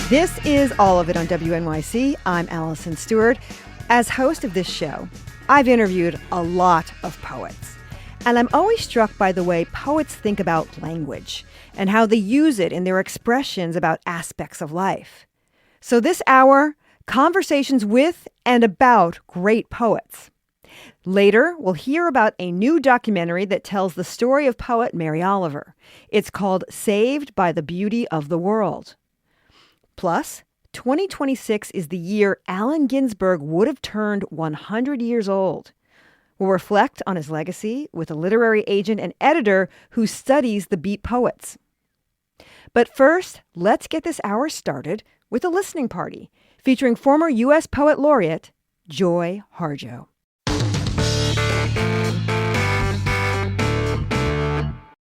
This is All of It on WNYC. I'm Allison Stewart. As host of this show, I've interviewed a lot of poets. And I'm always struck by the way poets think about language and how they use it in their expressions about aspects of life. So this hour, conversations with and about great poets. Later, we'll hear about a new documentary that tells the story of poet Mary Oliver. It's called Saved by the Beauty of the World. Plus, 2026 is the year Allen Ginsberg would have turned 100 years old. We'll reflect on his legacy with a literary agent and editor who studies the beat poets. But first, let's get this hour started with a listening party featuring former U.S. Poet Laureate Joy Harjo.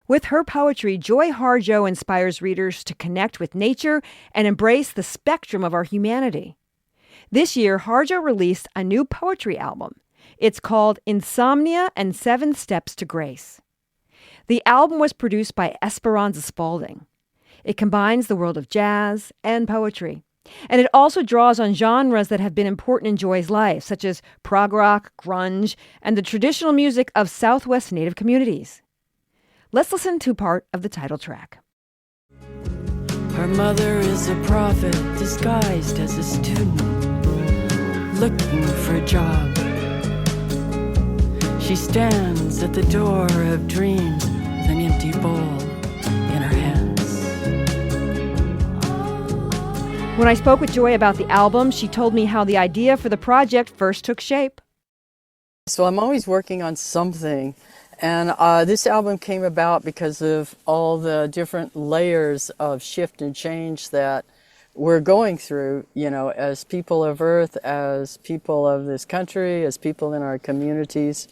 With her poetry, Joy Harjo inspires readers to connect with nature and embrace the spectrum of our humanity. This year, Harjo released a new poetry album. It's called Insomnia and 7 Steps to Grace. The album was produced by Esperanza Spalding. It combines the world of jazz and poetry. And it also draws on genres that have been important in Joy's life, such as prog rock, grunge, and the traditional music of Southwest Native communities. Let's listen to part of the title track. Her mother is a prophet disguised as a student, looking for a job. She stands at the door of dreams with an empty bowl in her hands. When I spoke with Joy about the album, she told me how the idea for the project first took shape. So I'm always working on something. And this album came about because of all the different layers of shift and change that we're going through, you know, as people of Earth, as people of this country, as people in our communities.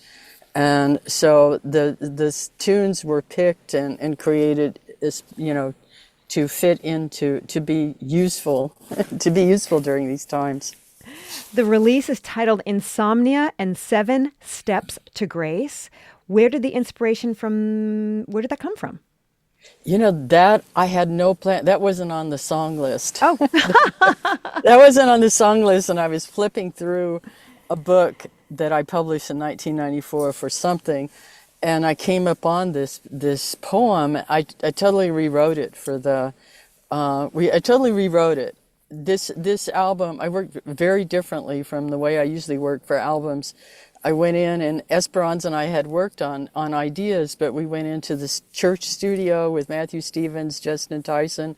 And so the tunes were picked and created, you know, to fit into, to be useful, to be useful during these times. The release is titled Insomnia and 7 Steps to Grace. Where did the inspiration where did that come from? You know, that I had no plan. That wasn't on the song list. Oh. That wasn't on the song list, and I was flipping through a book that I published in 1994 for something, and I came up on this poem. I totally rewrote it for the, I totally rewrote it. This album, I worked very differently from the way I usually work for albums. I went in, and Esperanza and I had worked on ideas, but we went into this church studio with Matthew Stevens, Justin Tyson,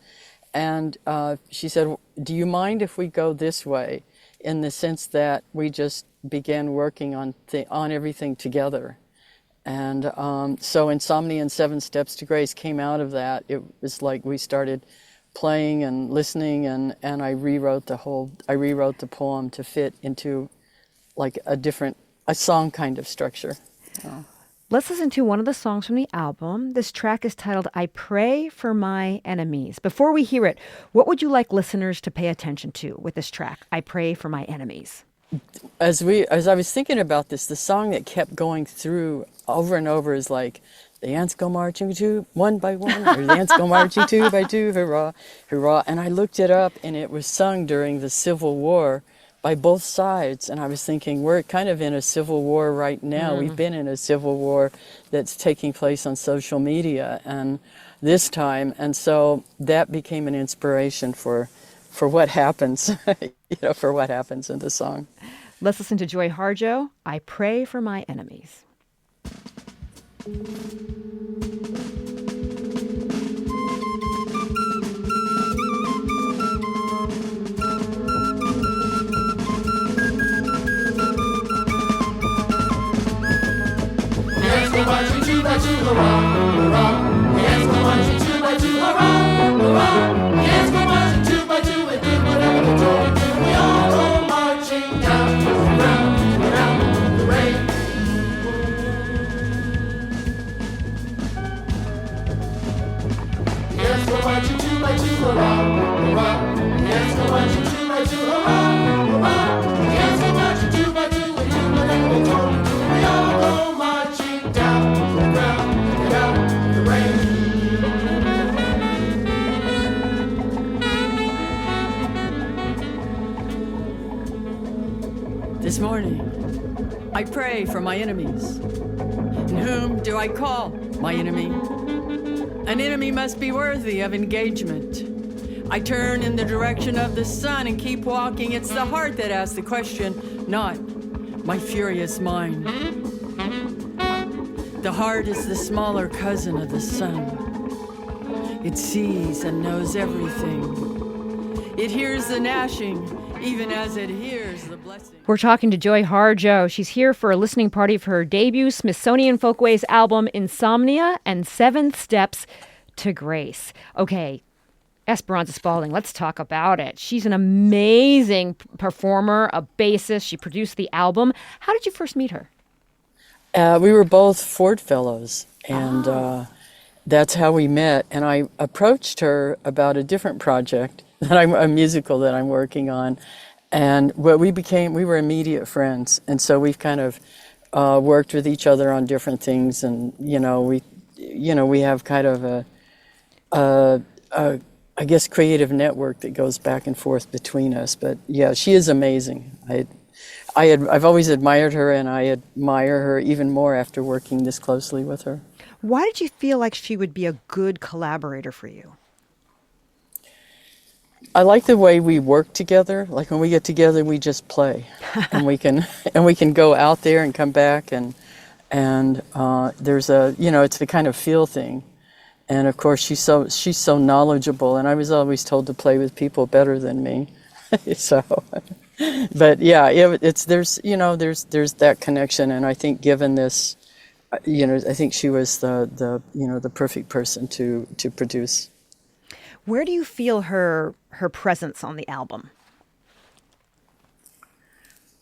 and she said, do you mind if we go this way? In the sense that we just began working on everything together. And so Insomnia and 7 Steps to Grace came out of that. It was like we started playing and listening, and I rewrote the poem to fit into like a song kind of structure. Let's listen to one of the songs from the album. This track is titled I Pray for My Enemies. Before we hear it, what would you like listeners to pay attention to with this track, I Pray for My Enemies? As I was thinking about this, the song that kept going through over and over is like, the ants go marching two, one by one, or the ants go marching 2 by 2, hurrah, hurrah. And I looked it up, and it was sung during the Civil War by both sides, and I was thinking, we're kind of in a civil war right now. We've been in a civil war that's taking place on social media and this time, and so that became an inspiration for what happens, you know, for what happens in the song. Let's listen to Joy Harjo, I Pray for My Enemies. Go marching 2 by 2, hurrah, hurrah. The ants go marching 2 by 2, hurrah, hurrah. The ants go marching 2 by 2 and do whatever they told them to. We all go marching down to the ground, around the rain. The ants go marching 2 by 2, hurrah, hurrah. The ants go marching 2 by 2, hurrah, hurrah. The ants go marching 2 by 2 and do whatever they told them to. We all go marching down to the ground, get out the rain. I pray for my enemies. And whom do I call my enemy? An enemy must be worthy of engagement. I turn in the direction of the sun and keep walking. It's the heart that asks the question, not my furious mind. The heart is the smaller cousin of the sun. It sees and knows everything. It hears the gnashing, even as it hears the blessing. We're talking to Joy Harjo. She's here for a listening party for her debut Smithsonian Folkways album, Insomnia and 7 Steps to Grace. Okay, Esperanza Spalding, let's talk about it. She's an amazing performer, a bassist. She produced the album. How did you first meet her? We were both Ford Fellows, and that's how we met. And I approached her about a different project, a musical that I'm working on. And we were immediate friends. And so we've kind of worked with each other on different things. And, we have kind of I guess, creative network that goes back and forth between us. But yeah, she is amazing. I've always admired her, and I admire her even more after working this closely with her. Why did you feel like she would be a good collaborator for you? I like the way we work together. Like when we get together, we just play, and we can go out there and come back, and there's it's the kind of feel thing. And of course, she's so knowledgeable, and I was always told to play with people better than me. So, but yeah, there's that connection, and I think given this, I think she was the perfect person to produce. Where do you feel her presence on the album?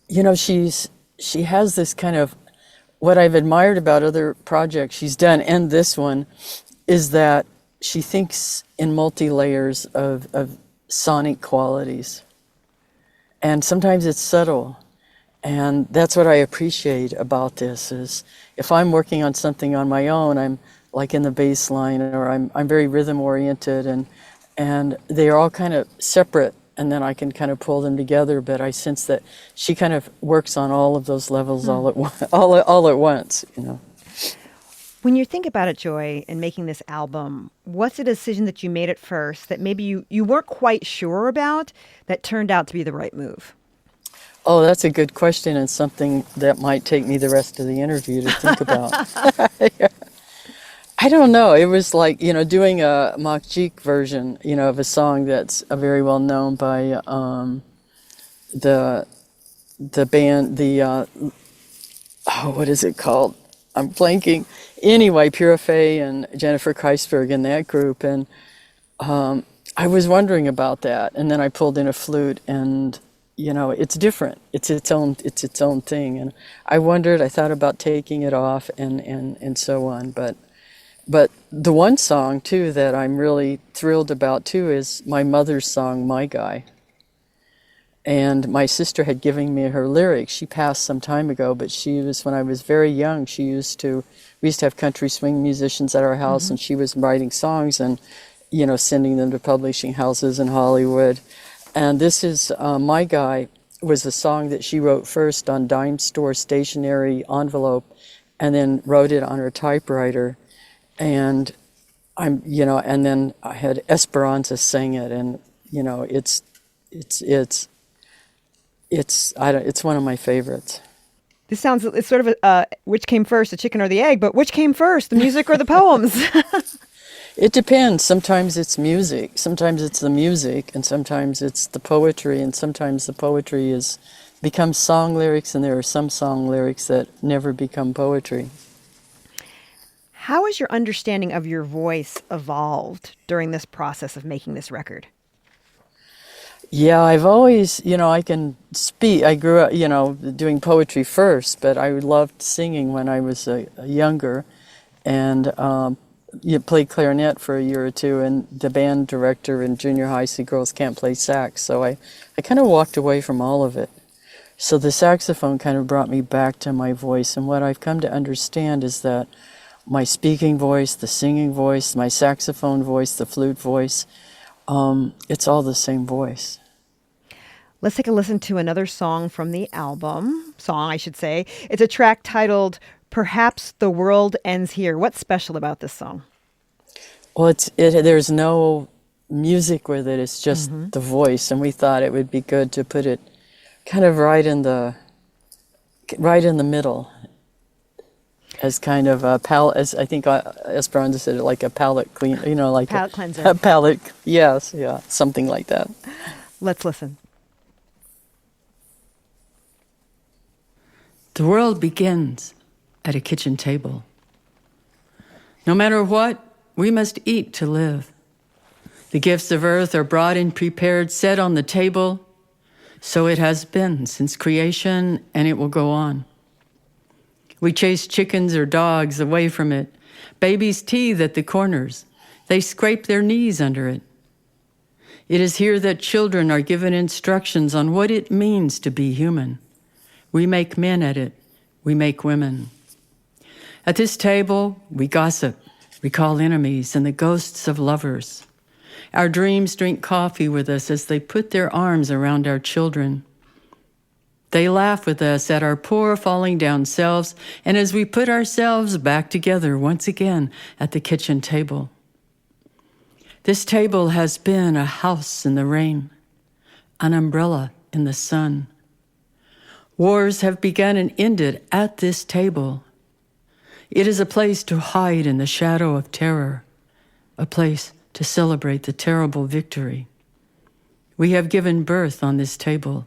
She has this kind of, what I've admired about other projects she's done, and this one, is that she thinks in multi-layers of sonic qualities. And sometimes it's subtle. And that's what I appreciate about this, is if I'm working on something on my own, I'm like in the bass line, or I'm very rhythm oriented, and they are all kind of separate, and then I can kind of pull them together. But I sense that she kind of works on all of those levels all at once. When you think about it, Joy, in making this album, what's a decision that you made at first that maybe you weren't quite sure about that turned out to be the right move? Oh, that's a good question, and something that might take me the rest of the interview to think about. I don't know. It was like, doing a Makjik version, of a song that's very well known by the band, what is it called? I'm blanking. Anyway, Pura Fey and Jennifer Kreisberg in that group, and I was wondering about that, and then I pulled in a flute, and it's different. It's its own thing, and I thought about taking it off, and so on. But the one song too that I'm really thrilled about too is my mother's song, My Guy. And my sister had given me her lyrics. She passed some time ago, but when I was very young, we used to have country swing musicians at our house, and she was writing songs and, sending them to publishing houses in Hollywood. And this is, My Guy was a song that she wrote first on dime store stationery envelope, and then wrote it on her typewriter. And and then I had Esperanza sing it, and, it's one of my favorites. It's sort of which came first, the chicken or the egg, but which came first, the music or the poems? It depends. Sometimes it's music, sometimes it's the music, and sometimes it's the poetry, and sometimes the poetry becomes song lyrics, and there are some song lyrics that never become poetry. How has your understanding of your voice evolved during this process of making this record? Yeah, I've always, I can speak. I grew up, doing poetry first, but I loved singing when I was younger, and played clarinet for a year or two, and the band director in junior high said girls can't play sax, so I kind of walked away from all of it. So the saxophone kind of brought me back to my voice, and what I've come to understand is that my speaking voice, the singing voice, my saxophone voice, the flute voice, it's all the same voice. Let's take a listen to another song from the album. Song, I should say. It's a track titled Perhaps the World Ends Here. What's special about this song? Well, there's no music with it. It's just the voice, and we thought it would be good to put it kind of right in the middle, as kind of a palate, as I think Esperanza said it, like a palate clean, like palate cleanser. A palate, yes, yeah, something like that. Let's listen. The world begins at a kitchen table. No matter what, we must eat to live. The gifts of earth are brought in prepared, set on the table. So it has been since creation, and it will go on. We chase chickens or dogs away from it. Babies teethe at the corners. They scrape their knees under it. It is here that children are given instructions on what it means to be human. We make men at it. We make women. At this table, we gossip, recall enemies and the ghosts of lovers. Our dreams drink coffee with us as they put their arms around our children. They laugh with us at our poor falling down selves, and as we put ourselves back together once again at the kitchen table. This table has been a house in the rain, an umbrella in the sun. Wars have begun and ended at this table. It is a place to hide in the shadow of terror, a place to celebrate the terrible victory. We have given birth on this table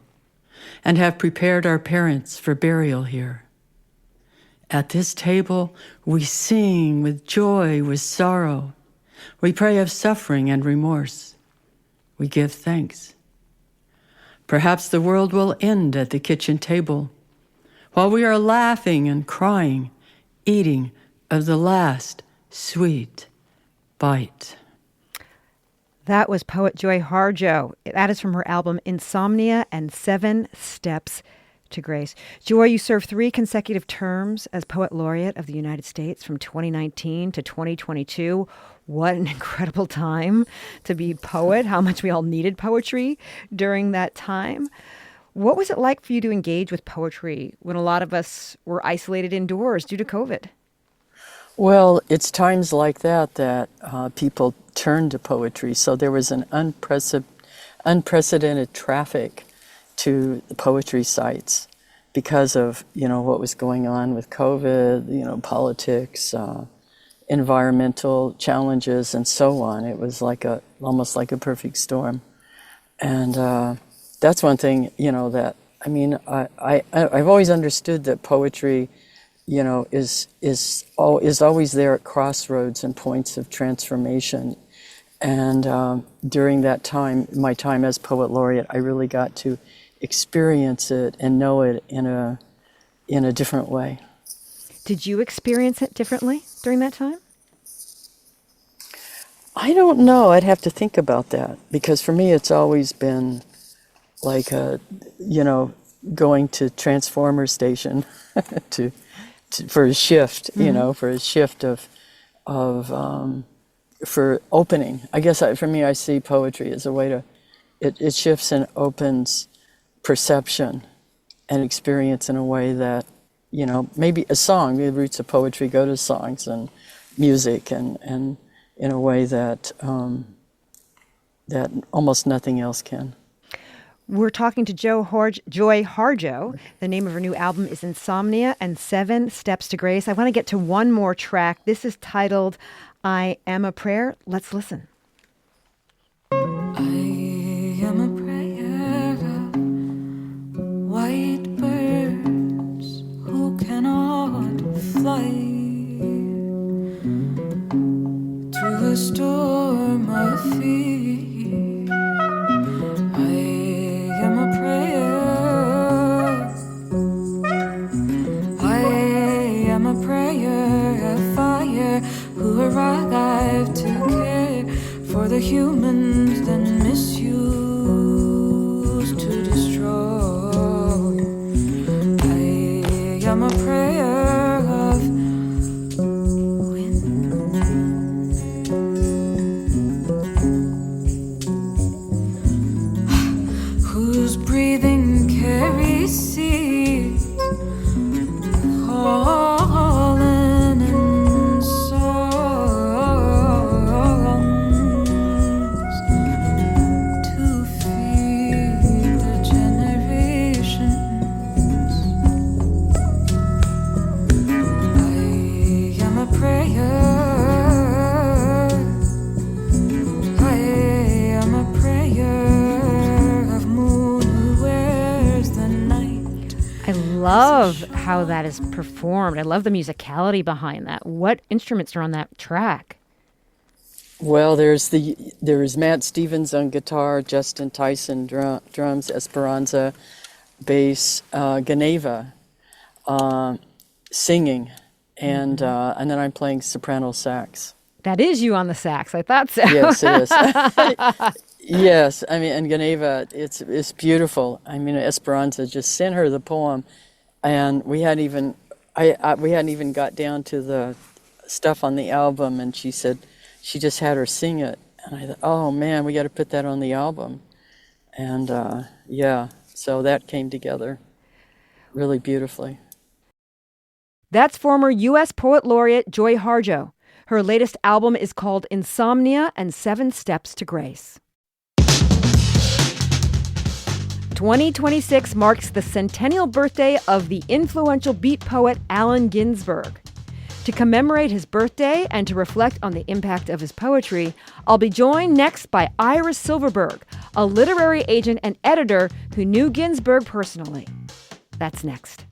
and have prepared our parents for burial here. At this table, we sing with joy, with sorrow. We pray of suffering and remorse. We give thanks. Perhaps the world will end at the kitchen table while we are laughing and crying, eating of the last sweet bite. That was poet Joy Harjo. That is from her album Insomnia and 7 Steps to Grace. Joy, you served 3 consecutive terms as Poet Laureate of the United States from 2019 to 2022. What an incredible time to be poet, how much we all needed poetry during that time. What was it like for you to engage with poetry when a lot of us were isolated indoors due to COVID? Well, it's times like that people turn to poetry. So there was an unprecedented traffic to the poetry sites because of, what was going on with COVID, politics, environmental challenges, and so on. It was almost like a perfect storm. And that's one thing, I've always understood that poetry is always there at crossroads and points of transformation. And during that time, my time as Poet Laureate, I really got to experience it and know it in a different way. Did you experience it differently during that time? I don't know. I'd have to think about that, because for me it's always been like going to Transformer Station for a shift, for a shift for opening. I guess for me, I see poetry as a way to, it shifts and opens perception and experience in a way that, maybe a song, the roots of poetry go to songs and music, and in a way that that almost nothing else can. We're talking to Joy Harjo. The name of her new album is Insomnia and 7 Steps to Grace. I want to get to one more track. This is titled I Am a Prayer. Let's listen. I am a prayer of white birds who cannot fly through a storm of fear. Who arrive to care for the humans that misuse to destroy. I am a prayer of wind, whose breathing love how that is performed. I love the musicality behind that. What instruments are on that track? Well, there's Matt Stevens on guitar, Justin Tyson drums, Esperanza bass, Geneva singing, and then I'm playing soprano sax. That is you on the sax. I thought so. Yes, it is. Yes, I mean, and Geneva, it's beautiful. I mean, Esperanza just sent her the poem, and we hadn't even got down to the stuff on the album, and she said she just had her sing it, and I thought, oh man, we got to put that on the album, and so that came together really beautifully. That's former U.S. Poet Laureate Joy Harjo. Her latest album is called Insomnia and 7 Steps to Grace. 2026 marks the centennial birthday of the influential beat poet Allen Ginsberg. To commemorate his birthday and to reflect on the impact of his poetry, I'll be joined next by Iris Silverberg, a literary agent and editor who knew Ginsberg personally. That's next.